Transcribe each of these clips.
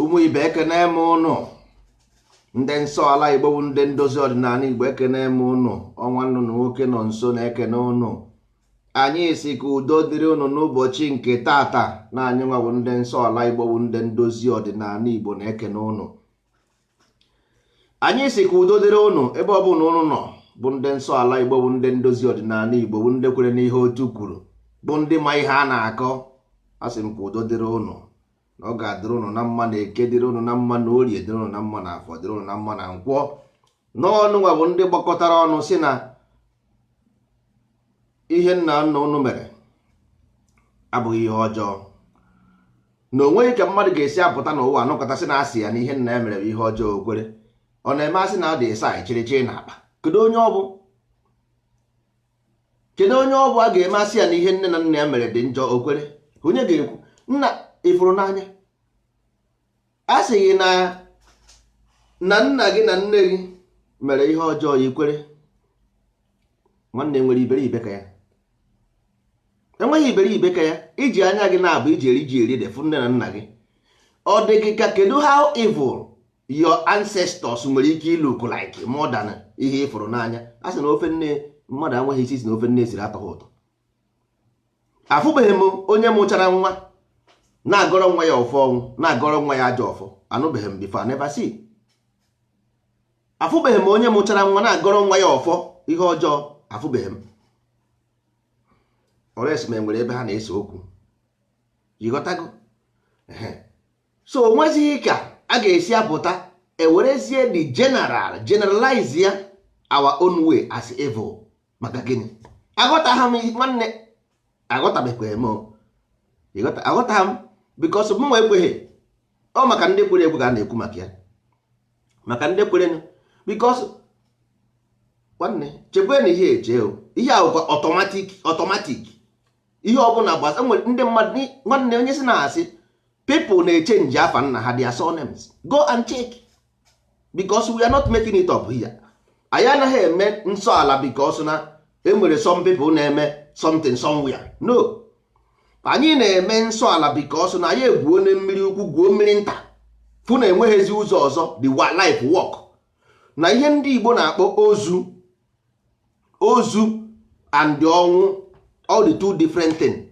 ụmụ ibe ekene m ụnụ, ndị nsọ ala Igbo bụ ndị ndozi ọdịnala Igbo ekene m ụnụ, ọnwa nnụnụ nwoke nọ nso na-ekene ụnụ. Anyị si ka udo dịrị ụnụ n'ụbọchị nke tata, na anyị nwa bụ ndị nsọ ala Igbo bụ ndị ndozi ọdịnala Igbo na-ekene ụnụ. Anyị si ka udo dịrị ụnụ ebe ọ bụ na ụnụ nọ, bụ ndị nsọ ala Igbo bụ ndị ndozi ọdịnala Igbo bụ ndị kwere n'ihe otu kwuru, bụ ndị ma ihe a na-akọ. A sị m ka udo dịrị ụnụ, na ọ ga-adịrị ụnụ na mma na eke, dịrị ụnụ na mma na orie, dịrị ụnụ na mma na afọ, dịrị ụnụ na mma na nkwọ. N'ọnụ nwa bụ ndị gbakọtara ọnụ si na ihe nna nna ụnụ mere abụghị ihe ọjọọ, na onweghị ka mmadụ ga-esi apụta n'ụwa anọkọtasị na asị ya na ihe nna ya mere bụ ihe ọjọọ okwere. Ọ na-eme asị na ọ dị ịsa chịrịchịrị na akpa. Kedu onye ọ bụ a ga-eme asị ya na ihe nne na nna ya mere dị njọ okwere? Onye ga-ekwu nna ifuru n'anya a sị gị na nna gị na nne gị mere ihe ọjọọ ya ikwere? Nwanne nwere iberibe ka ya? Enweghị iberibe ka ya. Iji anya gị na-abụ iji eri defu nne na nna gị. Ọ dị gị ka kedu how evil your ancestors nwere ike look like more than ihe ifuru n'anya? A sị na ofe nne mmadụ anweghị isi si na ofe nne siri atọghị ụtọ. Afụbeghị m onye mụchara nwa na-agọrọ nwa ya ọfọ ọnwụ, na-agọrọ nwa ya ajọ ọfọ. Anụbeghị m before, never see. Afụbeghị m onye mụchara nwa na-agọrọ nwa ya ọfọ ihe ọjọọ. Afụbeghị m. Ores m enwere ebe ha na-ese okwu, ịghọtago? So onwezighị ka a ga-esi apụta ewerezie the generalize ya our own way as evil. Maka gịnị? Aghọtaghị m nwanne, aghọtabekweghị m. Aghọtaghị m because m nwa ekweghị. Ọ maka ndị kwere ekwe ka a na-ekwu maka ya, maka ndị kwere, because nwanne chekwe na ihe eche ihe ahụ automatic ihe ọbụla gbasa. Nwere ndị mmadụ nwanne, onye si na-asị people na-echenji afa nna ha their surnames. Go and check, because we are not making it up here. Anyị anaghị eme nsọ ala because na enwere some people na-eme something somewhere. No, anyị na-eme nsọ ala because na anyị egwuo na mmiri ukwu, gwuo mmiri nta, fụ na enweghịzi ụzọ ọzọ the life work. Na ihe ndị Igbo na-akpọ ozu and the ọnwụ, all the two different thing.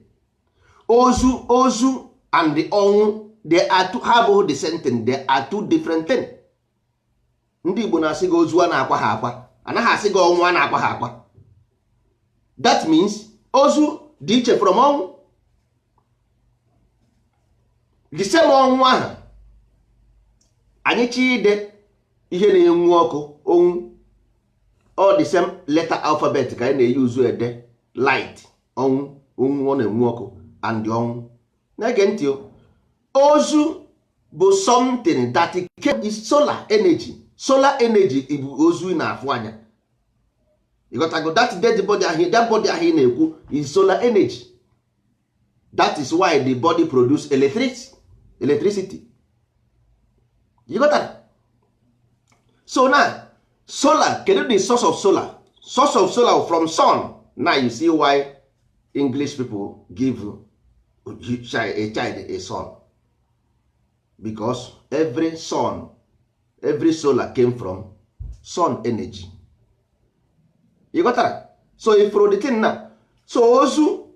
Ozu and the ọnwụ, they are two, ha abụghị the same thing, they are two different thing. Ndị Igbo na-asị gị ozu a na-akwa ha akwa, anaghị asị gị ọnwụ a na-akwa ha akwa. That means ozu dị iche from ọnwụ. The same ọnwụ ahụ anyị chi ide ihe na-enwu ọkụ onwu, all the same letter alphabet ka anyị na-eyuzu ede light ọnwụ ọ na-enwu ọkụ and ọnwụ. Na-ege ntị o, ozu bụ something that is solar energy. Solar energy bụ ozu ị na-afụ anya. You got to go that dead body ahụ, that body ahụ ị na-ekwu is solar energy. That is why the body produce electricity. You got that? So now solar, kedu the source of solar? Source of solar from sun. Now you see why English people give a child a son, because every solar came from sun energy. You got that? So if for the thing now, so ozu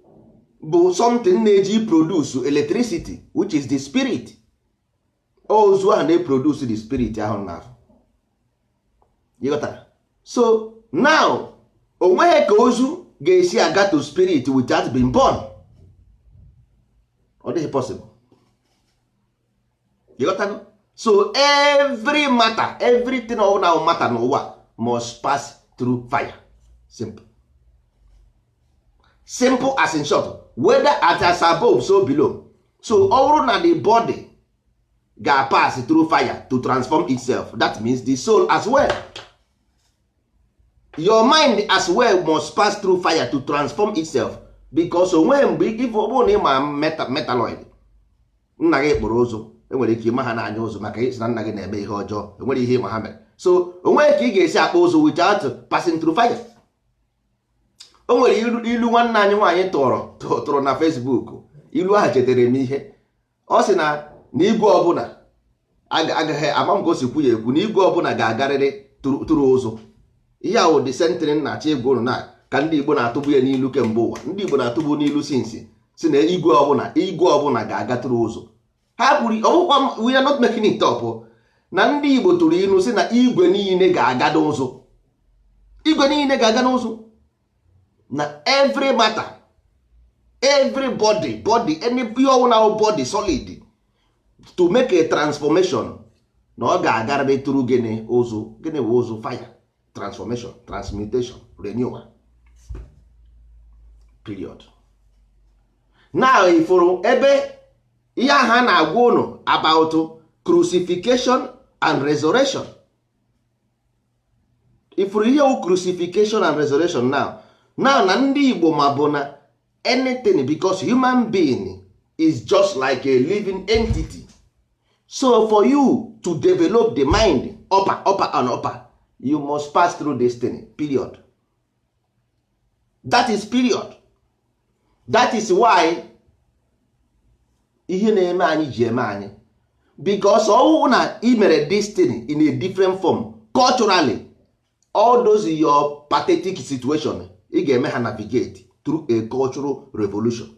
bụ something na-eji produce electricity, which is the spirit. Ozu ahụ na-produce the spirit ahụ na. You got that? So now onweghị ka ozu ga-esi aga to spirit without being born. Ọ dịghị possible. You got that? So every matter, everything all now matter n'ụwa must pass through fire. Simple as in short, whether as above so below. So ọ bụrụ na the body ga-pass through fire to transform itself, that means the soul as well. Your mind as well must pass through fire to transform itself, because onwe mgbe if ọ bụrụ na ịma metaloid, nna gị kpụrụ ụzụ, enwere ike ịma ha n'anya ụzụ maka isi na nna gị na-eme ihe ọjọọ, enwere ihe ịma ha mere. So onwe ka ị ga-esi akpa ụzụ without passing through fire. O nwere ilu nwanne anyị nwaanyị tụrụ na Facebook. Ilu ahụ chetere m ihe. Ọ sị na igwe ọbụla agaghị ama m gosikwu ya ekwu na igwe ọbụla ga-agarịrị tụrụ ụzụ. Ihe ahụ dị sentịrị na-achọ ịgwa ụnụ na ka ndị Igbo na-atụbu ya n'ilu kemgbe ụwa. Ndị Igbo na-atụbu n'ilu sinsi si na igwe ọbụla ga-aga tụrụ ụzụ. Ha kwuru ọbụkwa we are not making it up na ndị Igbo tụrụ ilu si na igwe niile ga-aga n'ụzụ. Igwe niile ga-aga n'ụzụ na every matter, every body any ihe ọbụla body solid to make a transformation na ọ ga-agarịrị tụrụ gịnị ụzụ. Gịnị bụ ụzụ? Fire, transformation, transmutation, renewal, period. Now ifuru ebe ihe ha na-agwa unu about crucifixion and resurrection. Ifuru ihe crucifixion and resurrection now na ndị Igbo ma bụ na anything, because human being is just like a living entity. So for you to develop the mind upper and upper, you must pass through destiny, period. That is period. That is why ihe na-eme anyị ji eme anyị, because ọwụ na ị mere destiny in a different form culturally, all those your pathetic situation ị ga-eme ha navigate through a cultural revolution.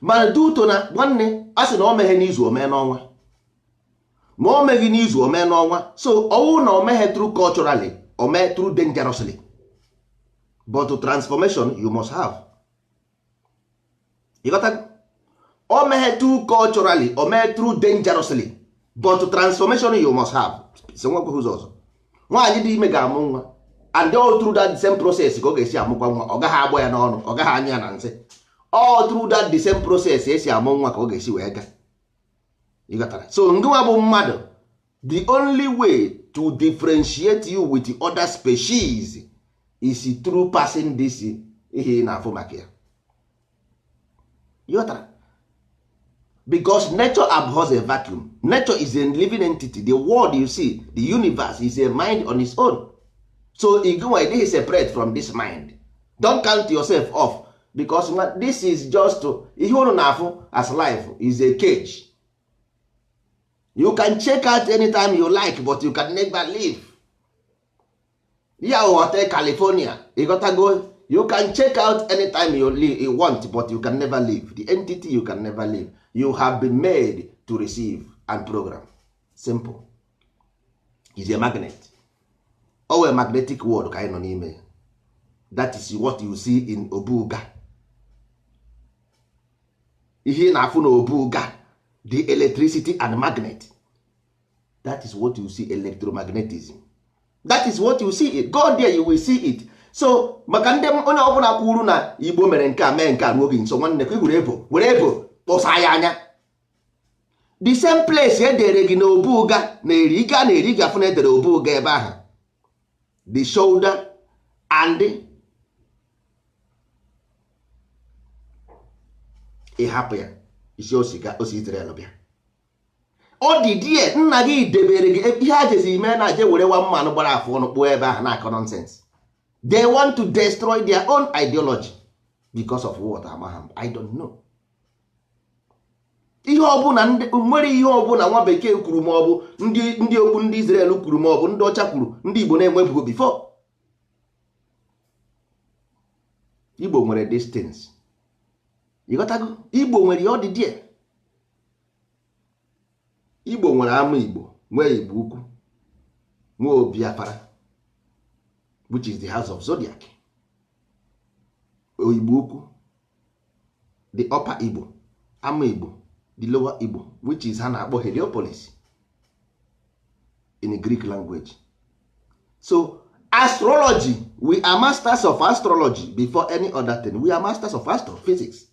mana duto na nwanne a sị na o meghe n'izu o mee n'ọnwa, ma o meghe n'izu o mee n'ọnwa. So ọwụ na o meghe through culturally, o mee through dangerously, but to transformation you must have. You got that? O meghe through culturally, o mee through dangerously, but to transformation you must have. So nwa kwuzo ọzọ, nwaanyị dị ime ga-amụ nwa, and all through that same process ka ọ ga-esi amụkwa nwa. Ọ gaghị agba ya n'ọnụ, ọ gaghị anya ya na nsị. All through that the same process esi amụ nwa ka ọ ga-esi wee ga. You got that? So ngịnwa bụ mmadụ, the only way to differentiate you with the other species is through passing this ihe na-afụ maka ya. You got that? Because nature abhors a vacuum. Nature is a living entity. The world you see, the universe is a mind on its own. So igwe is separate from this mind. Don't count yourself off, because this is just ihe unu na-afụ as life is a cage. You can check out anytime you like, but you can never live. Yeah, Hotel California, you gotta go. You can check out anytime you want, but you can never live. The entity you can never live. You have been made to receive and program. Simple. It's a magnet. Or a magnetic world ka anyị nọ n'ime. That is what you see in Obuga. Ihe na-afụ na Obuga, the electricity and magnet. That is what you see, electromagnetism. That is what you see it. Go there, you will see it. So maka ndị onye ọbụla kwuru na Igbo mere nke a mee nke a n'oge nso, nwanne ka were ebo kpọsa ya anya. The same place edere gị na Obuga na-eri ga na-eri gafụ na edere Obuga ebe ahụ. The shoulder and ịhapụ ya isi osiga osi Israel bịa. Ọ dị die nna gị debere gị ihe ajezi ime na je were nwa mmanụ gbara afọ ọnụ kpụọ ebe ahụ na-akọ nonsense. They want to destroy their own ideology because of what amaham. I don't know. Ihe ọbụla nwere ihe ọbụla nwa bekee kwuru ma ọ bụ ndị okwu ndị Israel kwuru ma ọ bụ ndị ọcha kwuru, ndị Igbo na-enwebugo before. Igbo nwere distance. Ịghọtago? Igbo nwere ya ọ dị die. Igbo nwere ama Igbo, nwee Igbo ukwu, nwee Obiafara, which is the house of Zodiac. Igbo ukwu, the upper Igbo, ama Igbo, the lower Igbo, which is ha na-akpọ Heliopolis in the Greek language. So astrology, we are masters of astrology before any other thing. We are masters of astrophysics.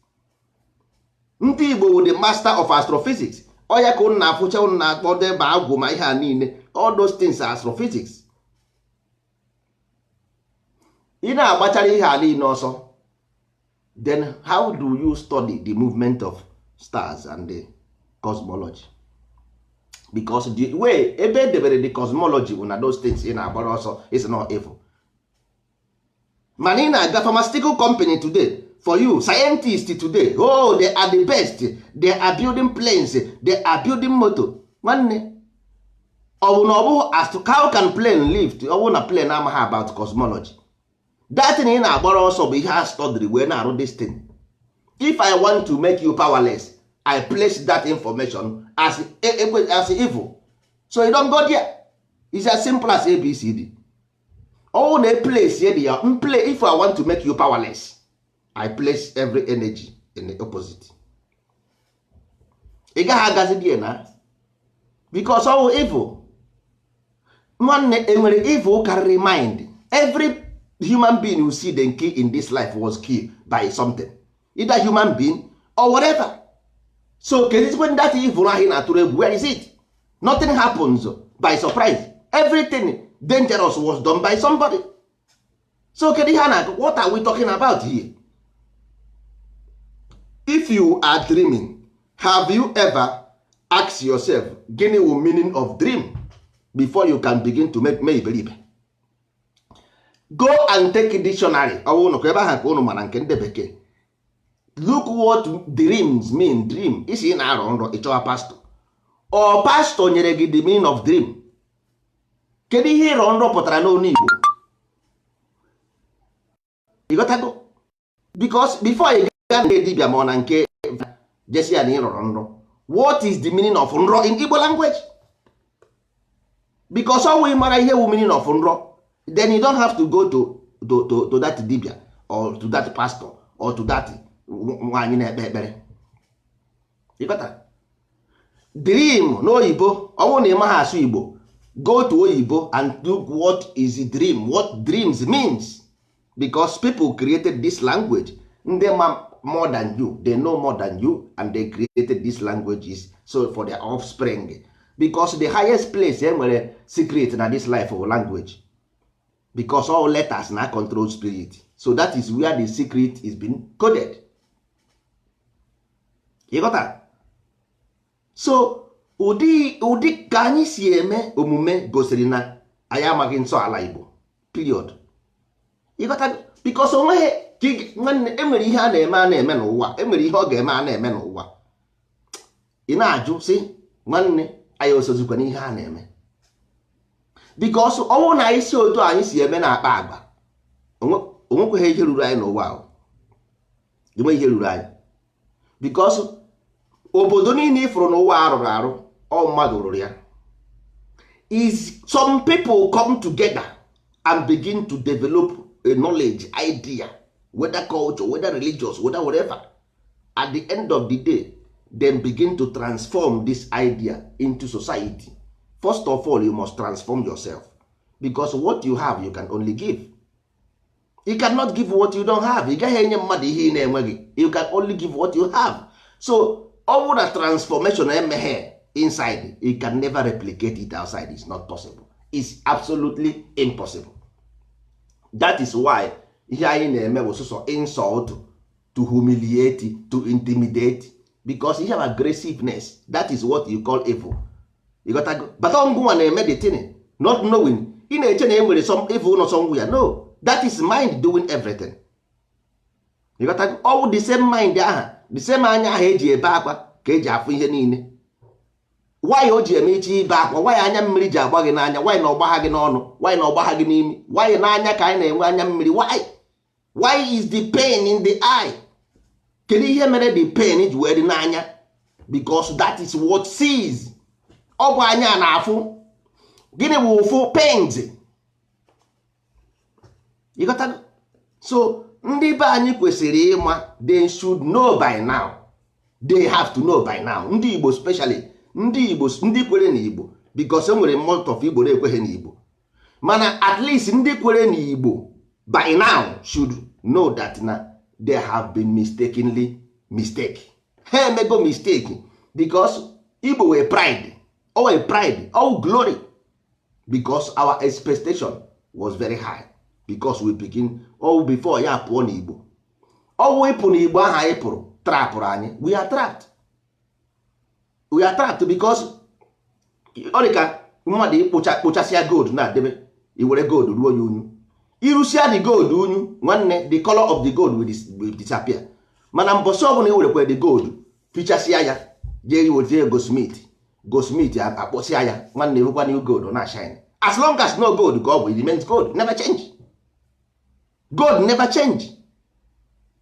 Ndị Igbo were the master of astrophysics. Oya ka unu na-afụcha unu na-akpọ debe agwụ ma ihe a niile. All those things are astrophysics. Ị na-agbachara ihe a niile ọsọ, then how do you study the movement of stars and the cosmology? Because the way ebe edebere the cosmology bụ na those things ị na-agbara ọsọ is not evil. Mana ị na-aga pharmaceutical company today, for you scientists today, oh they are the best, they are building planes, they are building motor. nwanne ọ bụ na ọ bụ as to how can plane lift ọ bụ na plane amaghị about cosmology. That thing ị na-agbara ọsọ bụ ihe a studied wee na-arụ this thing. If I want to make you powerless, I place that information as evil. So you don't go there. It's as simple as ABCD. Oh, they place here. If I want to make you powerless, I place every energy in the opposite. Ị gaghị agazi die na because all evil. Nwanne enwere evil carry mind. Every human being you see them kill in this life was killed by something, either human being or whatever. So when that evil ahụ na-atụrụ egwu, where is it? Nothing happens by surprise. Everything dangerous was done by somebody. So what are we talking about here? If you are dreaming, have you ever asked yourself gịnị wụ meaning of dream before you can begin to make believe? Go and take a dictionary. Look what dreams mean. Dream isi na-arọ nrọ ịchọwa pastor or pastor nyere gị the meaning of dream. Kedu ihe ịrọ nrọ pụtara n'onu Igbo? Ịghọtago? Because before you ga na dibia ma ọ na nke jesi ya na ịrọrọ nrọ, what is the meaning of nrọ in Igbo language? Because all we mara ihe wu meaning of nrọ, then you don't have to go to that dibia or to that pastor or to that nwaanyị na-ekpe ekpere. Ịghọta? Dream n'oyibo, ọ bụrụ na ị maghị asụ Igbo, go to oyibo and look what is a dream, what dreams means, because people created this language. Ndị ma more than you, they know more than you, and they created these languages so for their offspring, because the highest place nwere secret na this life of language, because all letters na control spirit. So that is where the secret is being coded. You got that? So ụdị ka anyị si eme omume gosiri na anyị amaghị nsọ ala Igbo, period. You got that? Because onweghị nwanne, enwere ihe a na-eme n'ụwa, enwere ihe ọ ga-eme a na-eme n'ụwa, ị na-ajụ si nwanne anyị osozikwa n'ihe a na-eme. Because ọnwụ na anyị si otu anyị si eme na-akpa agba, onwekweghị ihe ruru anyị n'ụwa ahụ. Enwe ihe ruru anyị because obodo niile ifuru n'ụwa arụrụ arụ ọ mmadụ rụrụ ya. Is some people come together and begin to develop a knowledge, idea, whether culture, whether religious, whether whatever. At the end of the day, then begin to transform this idea into society. First of all, you must transform yourself, because what you have you can only give. You cannot give what you don't have. You gaghị enye mmadụ ihe ị na-enweghị. You can only give what you have. So all that transformation emeghe inside, you can never replicate it outside. It's not possible. It's absolutely impossible. That is why ihe anyị na-eme bụ sọsọ insult, to humiliate, to intimidate, because you have aggressiveness. That is what you call evil. You got to go. But ngwa na-eme the thing not knowing. Ị na-eche na enwere some evil no somewhere. No, that is mind doing everything. You got to go. All the same mind aha, the same anya ahụ eji ebe akwa ka eji afụ ihe niile. Why o ji eme iche ibe akwa? Why anya mmiri ji agba gị n'anya? Why na ọgbagha gị n'ọnụ? Why na ọgbagha gị n'imi? Why n'anya ka anyị na-enwe anya mmiri? Why is the pain in the eye? Kedu ihe mere the pain ji wee dị n'anya? Because that is what sees. Ọ bụ anya na-afụ. Gịnị bụ ụfụ? Pains. You got to... So ndị be anyị kwesịrị ịma, they should know by now. They have to know by now. Ndị Igbo especially, ndị Igbo ndị kwere n'Igbo, because enwere most of Igbo na-ekweghị n'Igbo. Mana at least ndị kwere n'Igbo by now should know that na they have been mistakenly mistake. Ha emego mistake because Igbo were pride, all glory, because our expectation was very high, because we begin before ya pụọ n'Igbo. Ịpụ n'Igbo aha anyị pụrụ trapụrụ anyị. We are trapped because ọ dị ka mmadụ kpochasịa gold na-adebe, iwere gold ruo ya unyu, irụsịa the gold unyu, nwanne the color of the gold will disappear. Mana mbọsị ọbụla iwerekwe the gold fichasịa ya, jee iweta ego smith, goldsmith akpọsịa ya nwanne ebukwa new gold na shine. As long as no gold ka ọ bụ, it remains gold, never change. Gold never change.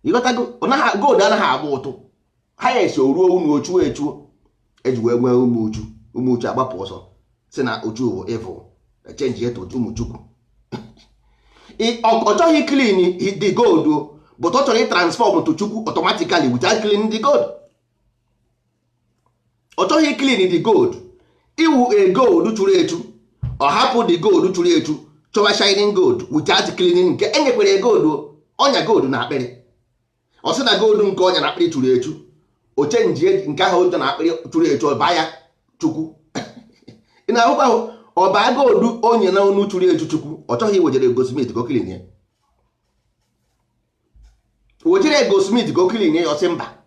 Ịghọtago? Gold anaghị agba ụtụ. Ha ya esi oruo unu ochuo echuo eji wee nwee ụmụ uchu agbapụ ọsọ si na ochu bụ evil, change it to ụmụ chukwu. Ọ chọghị clean the gold, but ọ chọrọ transform to chukwu automatically without cleaning the gold. Ọ chọghị clean the gold, iwu a gold churu echu, ọ hapụ the gold churu echu chọwa shining gold without cleaning nke enyekwere gold ọnya gold na akpịrị. Ọ sị na gold nke ọnya na akpịrị churu echu, o chenji nke ahụ ụjọ na akpịrị churu echu ọba ya chukwu. Ị na-ahụkwa ahụ ọba gold onye na onu churu echu chukwu. Ọ chọghị iwejere goldsmith go clean ya, wejere goldsmith go clean ya, ọsị mba,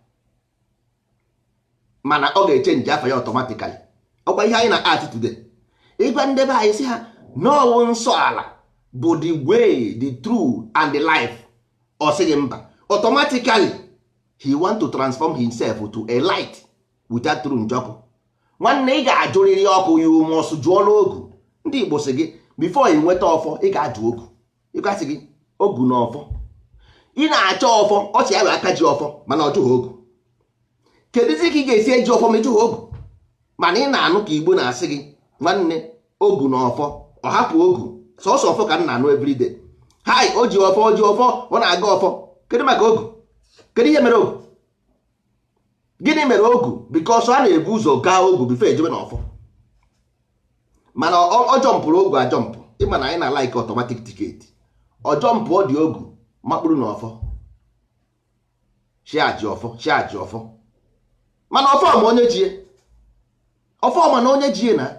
mana ọ ga-echenji afa ya automatically. Ọkwa ihe anyị na art today. Ịgwa ndebe anyị sị ha n'ọwụ nsọ ala bụ the way, the truth and the life. Ọ sịghị mba, automatically he want to transform himself to a light without true njọkụ. Nwanne ị ga-ajụrịrị ọkụ, you must jụọla ogu. Ndị Igbo sị gị before ị nweta ọfọ ị ga-ajụ ogu. Ị gasị gị ogu na ọfọ, ị na-achọ ọfọ, ọ chị ya aka ji ọfọ mana ọ jụghị ogu. Kedụzi ka ị ga-esi eji ọfọ ma ịjụghị ogu? Mana ị na-anụ ka Igbo na-asị gị nwanne ogu na ọfọ, ọ hapụ ogu, sọsọ ọfọ ka m na-anụ everyday. Hai, o ji ọfọ, ọ na-aga ọfọ. Kedu maka ogu? Kedu ihe mere ogu? Gịnị mere ogu? Because a na-ebu ụzọ gaa ogu before ejebe na ọfọ. Mana ọ jọmpụrụ ogu ajọmpụ. Ịma na anyị na like automatic ticket. Ọ jọmpụ ọ dị ogu makpụrụ na ọfọ. Shiaji ọfọ. Mana ọfọ ma onye jie. Ọfọ ma na onye jie na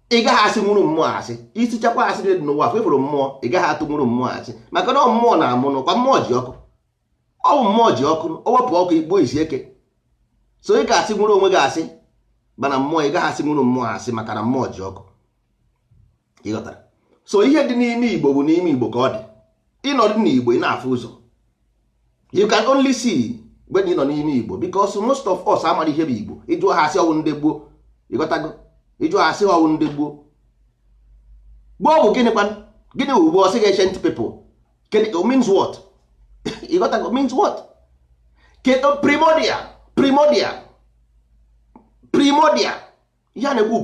ị gaghị asị nwụrụ mmụọ asị. Isi chakwa asị dị n'ụwa afọ ịfụrụ mmụọ, ị gaghị atụ nwụrụ mmụọ asị. Maka na mmụọ na-amụ n'ụkwa mmụọ ji ọkụ. Ọ bụ mmụọ ji ọkụ, o wepụ ọkụ igbo isi eke. So ị ga-asị nwụrụ onwe gị asị, mana mmụọ ị gaghị asị nwụrụ mmụọ asị maka na mmụọ ji ọkụ. Ịghọtara? So ihe dị n'ime Igbo bụ n'ime Igbo ka ọ dị. Ịnọdụ n'Igbo ị na-afụ ụzọ. You can only see when ị nọ n'ime Igbo, because most of us amara ihe bụ Igbo. Ịjụ ha asị ọwụ ndị gboo. Ịghọtago? Ịjụ ha asị ọwụ ndị gboo. Gboo bụ gịnị kwanụ? Gịnị bụ gboo? Ọsị ancient people. It means what? Ịghọtago? Means what? Keto primordial. Ya na-ekwu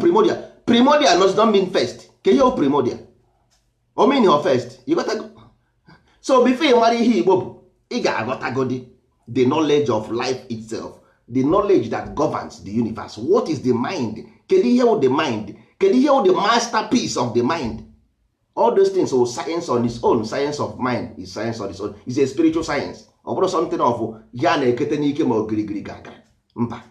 primordial does not mean first. Ke ihe primordial? O mean your first. Ịghọtago? So before ị mara ihe Igbo bụ, ị ga-aghọtagodi the knowledge of life itself, the knowledge that governs the universe. What is the mind? Kedu ihe wụ the mind? Kedu ihe wụ the masterpiece of the mind? All those things are science on its own. Science of mind is science on its own. It's a spiritual science. Ọ bụrụ something of ya na-ekete n'ike ma ogirigiri gaga. Mba.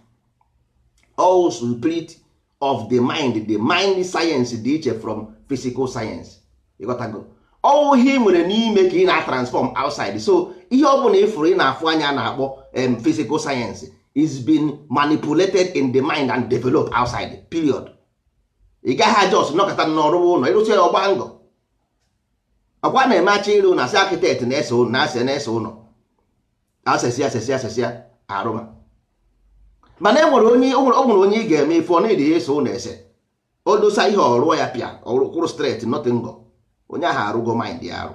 All spirit of the mind science dị iche from physical science. You got to go. All ihe nwere n'ime ka ị na-transform outside. So ihe ọ bụla ịfụrụ ị na-afụ anya na-akpọ physical science is been manipulated in the mind and developed outside. Period. Ị gaghị ajọs nọkọta n'ọrụ ụlọ ịrụsi ya ọgba ngọ. Akwa na-emachi iru na asị architect na-ese ụlọ asịsịa arụma. Mana o nwere onye ị ga-eme ife ọ na-edi eso ụlọ ese o dosa ihe ọrụọ ya pịa kwụrụ straight nothing ngọ, onye ahụ arụgo mind ya arụ.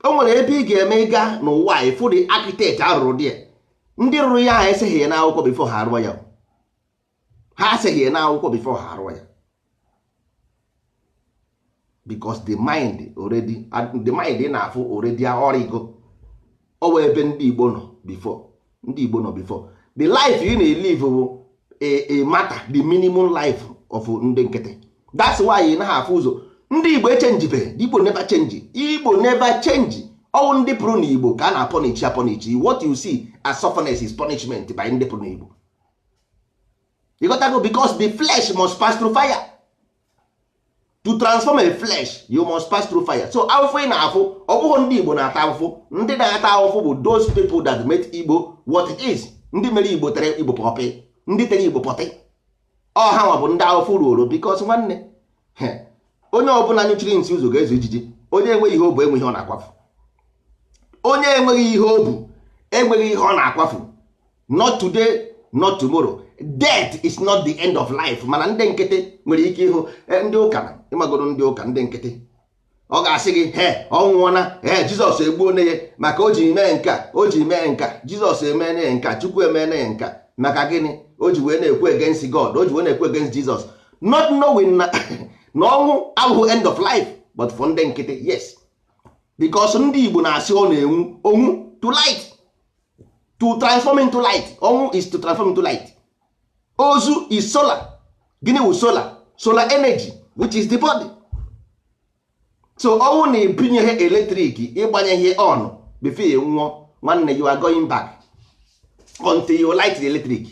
O nwere ebe ị ga-eme ịga n'ụwa ifu dị architect arụrụ dị ndị rụrụ ya ha eseghị ya n'akwụkwọ before ha arụọ ya. Ha eseghị ya n'akwụkwọ before ha arụọ ya. Because the mind ị na-afụ already ọrịgo. Ọ wee ebe ndị Igbo nọ before. The life you na-elive bụ a matter, the minimum life of ndị nkịtị. That's why ị na-afụ ụzọ ndị Igbo echenjibe. Igbo never change. Ọwụ ndị pụrụ n'Igbo ka a na-apọnichi. What you see as sufferness is punishment by ndị pụrụ n'Igbo. You got to go because the flesh must pass through fire. To transform a flesh, you must pass through fire. So afụfụ ị na-afụ ọ bụghị ndị Igbo na-ata afụfụ. Ndị na-ata afụfụ bụ those people that made Igbo what it is. Ndị mere Igbo tere Igbo pọpị. Ndị tere Igbo pọtị. Ọ ha nwa bụ ndị afụfụ ruoro because nwanne onye ọbụla nyụchiri nsị ụzọ ga-ezu ijiji. Onye enweghị ihe obu enweghị ihe ọ na-akwafu. Onye enweghị ihe obu enweghị ihe ọ na-akwafu. Not today, not tomorrow. Death is not the end of life. Mana ndị nkịtị nwere ike ịhụ ndị ụka, ịmagoro ndị ụka ndị nkịtị, ọ ga-asị gị ọ nwụọna, Jizọs egbuo na ya maka o ji mee nka, o ji mee nka, Jizọs emene ya nka, Chukwu emene ya nka, maka gịnị? O ji wee na-ekwu against God, o ji wee na-ekwu against Jesus, not knowing na ọnwụ abụghị end of life. But for ndị nkịtị, yes, because ndị Igbo na-asị ọ na-enwu onwu to light, to transform into light. Ọnwụ is to transform into light. Ozu is solar. Gịnị wụ solar? Solar energy, which is the body. So ọnwụ na-ebinye ihe eletrik, ịgbanye ihe on before you nwụọ, nwanne, you are going back until you light the electric.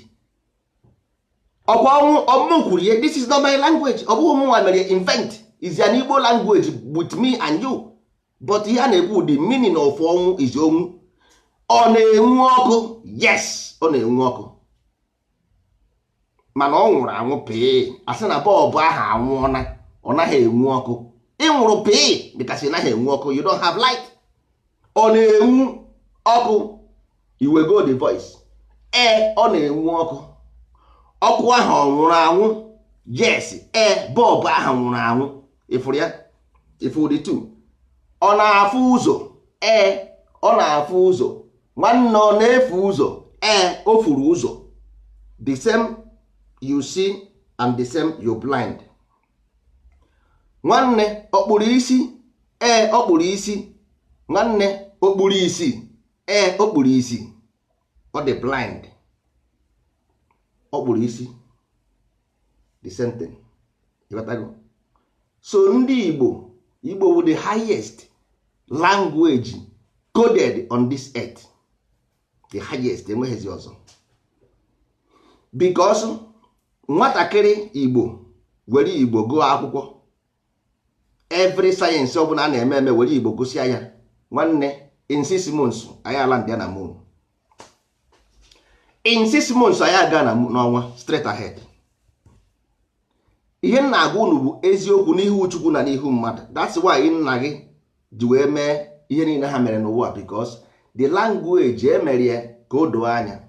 Ọkwa ọmụ kwuru ya, this is not my language. Ọ bụghị mụnwa mere invent, is an Igbo language with me and you. But ihe a na-ekwu, the meaning of ọnwụ is ọnwụ. Ọ na-enwu ọkụ, yes, ọ na-enwu ọkụ, mana ọ nwụrụ anwụ pee. Asị na bọọbụ ahụ anwụọna, ọ naghị enwu ọkụ. Ị nwụrụ pee because ị naghị enwu ọkụ, you don't have light. Ọ na-enwu ọkụ, iwego the voice, ọ na-enwu ọkụ. Ọkụ ahụ ọ nwụrụ anwụ, yes, bọọbụ ahụ nwụrụ anwụ. Ịfụrụ ya? Ịfụ the two. Ọ na-afụ ụzọ, ọ na-afụ ụzọ. Nwanne, ọ na-efu ụzọ, o furu ụzọ. The same you see and the same you blind. Nwanne, ọ kpụrụ isi, ọ kpụrụ isi. Nwanne, ọ kpụrụ isi, ọ kpụrụ isi. Ọ dị blind, ọ kpụrụ isi, the same thing. So ndị Igbo bụ the highest language coded on this earth, the highest, enweghịzi ọzọ. Because nwatakịrị Igbo were Igbo gụọ akwụkwọ, every science ọbụla a na-eme were Igbo gụsịa ya, nwanne, in 6 months anyị ala ndị na moon. In 6 months anyị aga n'ọnwa straight ahead. Ihe nna agwa unu bụ eziokwu n'ihu Chukwu na n'ihu mmadụ. That's why nna gị ji wee mee ihe niile ha mere n'ụwa, because the language emere ka o doo anya,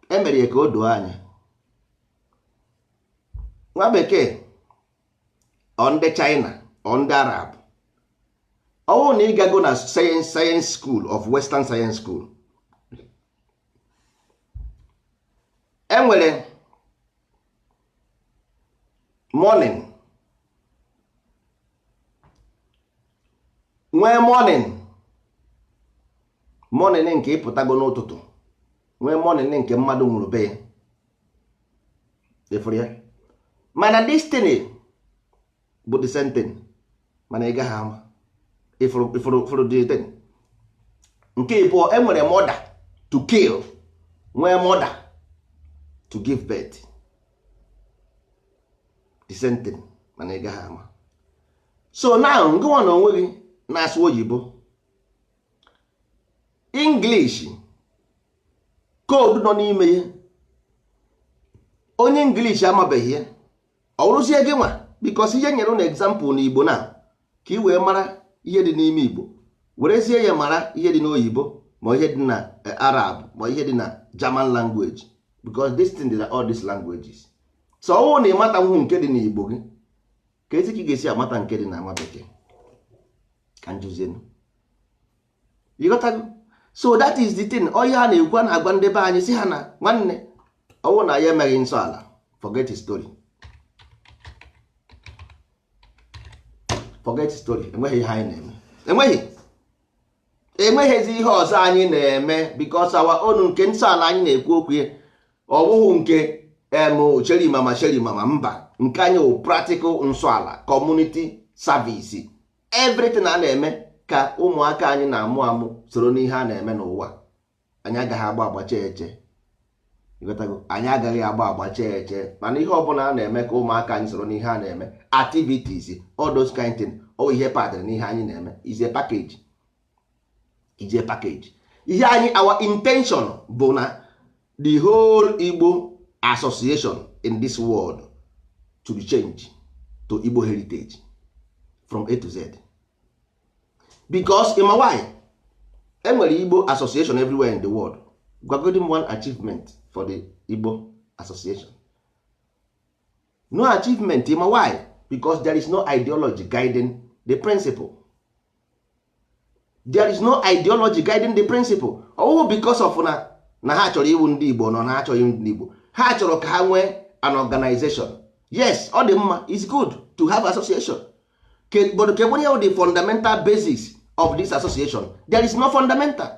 emere ka o doo anya. Nwa bekee ọ ndị China ọ ndị Arab, ọwụ na ị gago na science school of Western Science School, enwere morning, nwee morning nke ịpụtago n'ụtụtụ, nwee morning nke mmadụ nwụrụ be ya. Ịfụrụ ya? Mana destiny bụ the same thing, mana ị gaghị ama. Ịfụrụ the thing. Nke ịbụọ, enwere mother to kill, nwee mother to give birth, the same thing, mana ị gaghị ama. So now ngụwa na onwe gị na-asụ oyibo, English koodu nọ n'ime ya, onye English amabeghị ya, ọ rụzie gị nwa, because ihe nyere na example n'Igbo na ka ị wee mara ihe dị n'ime Igbo, werezie ya mara ihe dị n'oyibo, ma ihe dị na Arab, ma ihe dị na German language, because this thing is all these languages. So ọwụ na ịmata nwụ nke dị n'Igbo gị, ka ezi ka ị ga-esi amata nke dị na nwa bekee ka njuzienu. You got to. So that is the thing. Onye ha na-ekwu, na-agwa ndị be anyị si ha na nwanne, ọwụ na ya emeghị nsọ ala, forget his story, forget his story. Enweghị ihe anyị na-eme, enweghịzi ihe ọzọ anyị na-eme, because our own nke nsọ ala anyị na-ekwu okwu ya ọ bụghị nke cheri mama mba, nke anyị wụ practical nsọ ala, community service, everything a na-eme ka ụmụaka anyị na-amụ amụ soro n'ihe a na-eme n'ụwa. Anyị agaghị agba cheche, anyị agaghị agba cheche, mana ihe ọbụla a na-eme ka ụmụaka anyị soro n'ihe a na-eme, activities, all those kind of things, ọ ihe padịrị n'ihe anyị na-eme, is a package, is a package. Ihe anyị, our intention bụ na the whole Igbo association in this world to be changed to Igbo heritage from A to Z. Because why? Enwere Igbo association everywhere in the world. Gwagodi one achievement for the Igbo association. No achievement. Why? Because there is no ideology guiding the principle. There is no ideology guiding the principle. Oh, because of na ha chọrọ iwu ndị Igbo nọ na ha chọrọ iwu ndị Igbo, ha chọrọ ka ha nwee an organization. Yes, ọ dị mma, it's good to have association, but kewenye the fundamental basis of this association. There is no fundamental.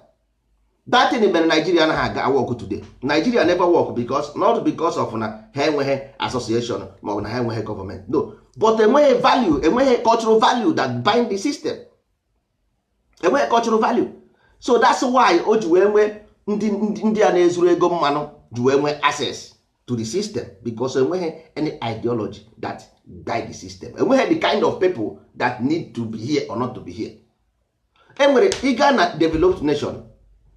That in Nigeria anaghị aga work today. Nigeria never work because not because of na ha enweghị association ma ọ bụ na ha enweghị government. No, but enweghị value, enweghị cultural value that bind the system. Enweghị cultural value. So that's why o ji wee nwee ndị a na-ezuru ego mmanụ ji wee nwee access to the system, because enweghị any ideology that guide the system. Enweghị the kind of people that need to be here or not to be here. Enwere ịga na developed nation,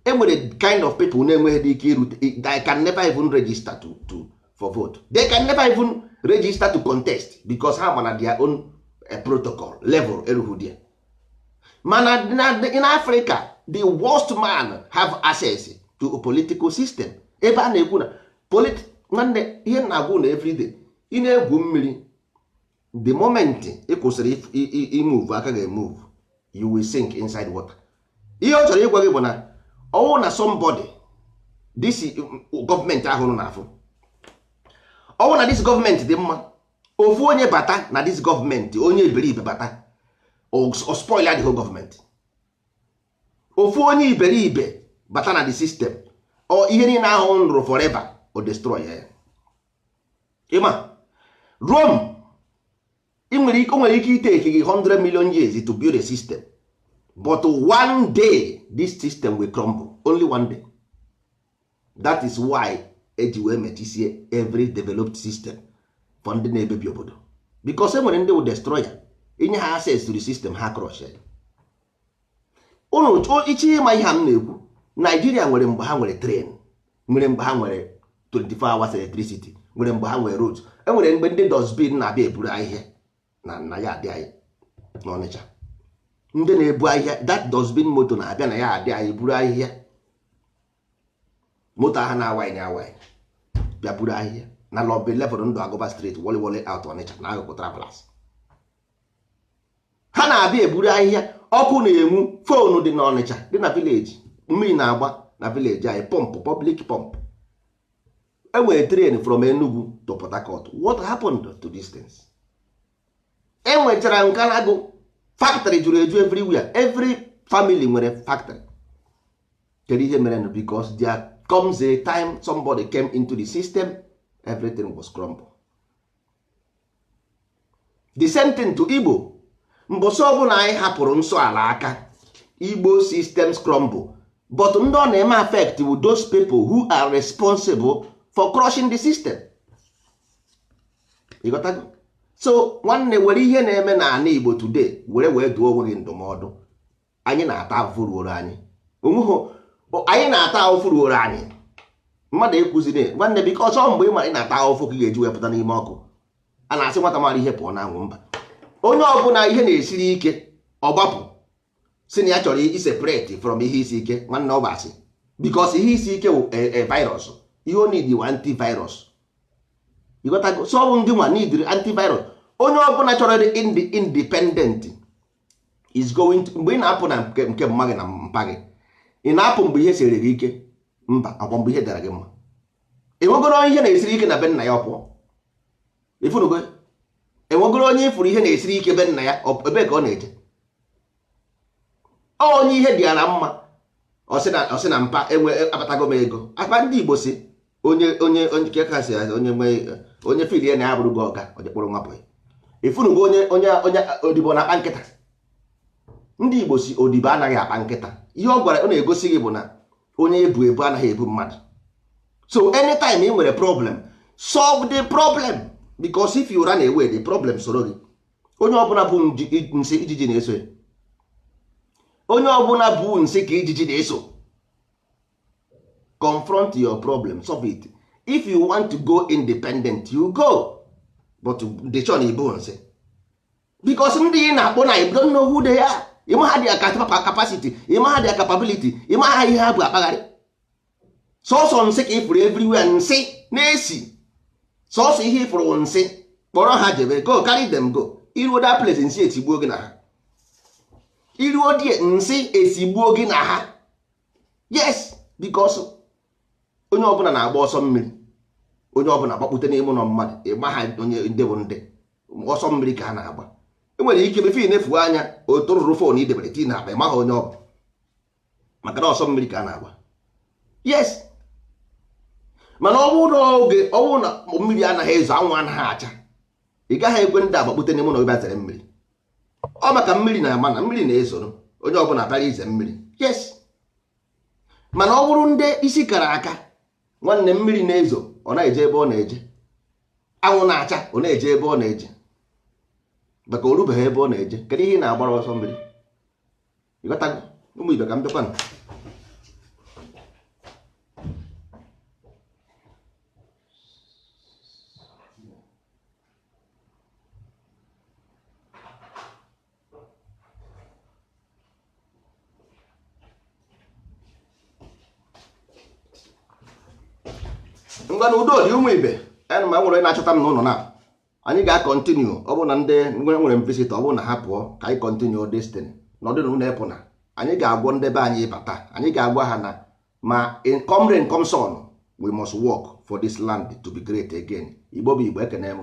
enwere kind of people na-enweghị the ike irute, they can never even register for vote. They can never even register to contest because ha mana their own protocol level eruhu there. Mana in Africa, the worst man have access to a political system. Ebe a na-ekwu na nwanne ihe na-agwụ na everyday ị na-egwu mmiri, the moment ị kwụsịrị imove aka ga-emove, you will sink inside water. Ihe ọ chọrọ ịgwa gị bụ na ọwụ na somebody this gọọmenti ahụ nọ n'afọ, ọwụ na this gọọmenti dị mma, ofu onye bata na this gọọmenti, onye iberibe bata o spoil the whole government. Ofu onye iberibe bata na the system, o ihe niile ahụ nrụ forever o destroy ya. Ịma Rome nwere ike itake gị 100 million years to build a system, but one day this system will crumble. Only one day. That is why eji wee mechisie every developed system for ndị na-ebebi obodo, because enwere ndị will destroy ya, inye ha access to the system, ha crush ya. Unu ichi ịma ihe m na-ekwu, Nigeria nwere mgbe ha nwere train, nwere mgbe ha nwere 24 hours electricity, nwere mgbe ha nwere roads, enwere mgbe ndị dustbin na-abịa eburu ahịhịa na ya adị anyị n'Ọnịcha. Ndị na-ebu ahịhịa, that dustbin moto na-abịa na ya adị anyị buru ahịhịa, moto ha na-awanye bịa buru ahịhịa na lobby level ndụ Agụba street wọlịwọlị out Ọnịcha na akụkụ Travelers. Ha na-abịa eburu ahịhịa, ọkụ na-enwu, fonu dị n'Ọnịcha dị na village, mmiri na-agba na village anyị, pump, public pump. Enwere train from Enugu to Port Harcourt. What happened to this things? Enwechara Nkalago, factory juru eju everywhere, every family nwere factory. Kedu ihe mere? Because there comes a time somebody came into the system, everything was crumbled. The same thing to Igbo. Mbosi ọbụla anyị hapụrụ nsọ ala aka, Igbo systems crumble, but ndị ọ na-eme affect with those people who are responsible for crushing the system. You got that? So nwanne were ihe na-eme na ana Igbo today wee duo onwe gị ndụmọdụ. Anyị na-ata afụfụ ruoro anyị. Anyị na-ata afụfụ ruoro anyị. Mmadụ ekwuzine nwanne, because ọ mgbe ị mara ị na-ata afụfụ ka ị ga-eji wepụta n'ime ọkụ. A na-asị nwata mara ihe pụọ na anwụ. Mba, onye ọbụla ihe na-esiri ike ọgbapụ si na ya chọrọ iseparate from ihe isi ike, nwanne ọ bụ asị, because ihe isi ike wụ virus. Ihe o need iwu antivirus. Ịghọtago? So ọ bụ ndị nwa need antivirus. Onye ọbụla chọrọ dị independent is going to, mgbe ị na-apụ na nke mma gị na mpa gị, ị na-apụ mgbe ihe siri gị ike? Mba, akwa mgbe ihe dara gị mma. Enwegoro ihe na-esiri ike na be nna ya ọpụọ? Ifunugo? Enwegoro onye ifuru ihe na-esiri ike be nna ya ebe ka ọ na-eje? Onye ihe dị ya na mma ọsị na mpa enwe abatago m ego. Akpa ndị Igbo si onye kekasị onye filie na ya bụrụ gị ọga ọ jekpụrụ nwapụ ya. Ifunugo onye odibo na-akpa nkịta. Ndị Igbo si odibo anaghị akpa nkịta. Ihe ọ gwara, ọ na-egosi gị bụ na onye ebu anaghị ebu mmadụ. So anytime ị nwere problem, solve the problem, because if you run away, the problem soro gị. Onye ọbụla bụ nsị ijiji na-eso ya. Onye ọbụla bụ nsị ka ijiji na-eso. Confront your problem, solve it. If you want to go independent, you go, but the chon ibu nsị, because ndị ị na-akpọ na you don't know who they are. Ịma ha their capacity, ịma ha their capability, ịma ha ihe ha bụ akpagharị. sọsọ nsị ka ịfụrụ everywhere, nsị na-esi sọsọ ihe ịfụrụ nsị. Kpọrọ ha jebe, go carry them go. Iruo that place nsị etigbuo gị na ha. Iruo die nsị esigbuo gị na ha. Yes, because onye ọbụla na-agba ọsọ mmiri, onye ọbụla gbakpute n'ime ụlọ mmadụ, ịgba ha onye ndị bụ ndị ọsọ mmiri ka ha na-agba. Enwere ike mefe na-efu anya otoruru fon idebere tii na akpa ịmaghị onye ọ bụ, maka na ọsọ mmiri ka a na-agba. Yes, mana ọ bụrụ na mmiri anaghị ezo, anwụ anaghị acha, ị gaghị ekwe ndị agbakpute n'ime ụlọ ebe zere mmiri. Ọ maka mmiri na-ama na mmiri na-ezoro, onye ọbụla bịara ize mmiri. Yes, mana ọ bụrụ ndị isi kara aka, nwanne mmiri na-ezo ọ na-eje ebe ọ na-eje, anwụ na-acha ọ na-eje ebe ọ na-eje, maka o rubeghị ebe ọ na-eje. Kedu ihe ị na-agbara ọsọ mmiri? Ịghọtago ụmụ ibe? Ka m bịakwanụ. Ngwa na udo dị ụmụ ibe, ana m nwere na-achọta m n'ụlọ na anyị ga-akọntinu. Ọ bụrụ na ndị nwere visita, ọ bụrụ na ha pụọ, ka anyị kọntinu destiny n'ọdịnihu na-epụ na anyị ga-agwọ ndị be anyị bata. Anyị ga-agwa ha na ma come rain come sun, we must work for this land to be great again. Igbo bụ Igbo, ekene m.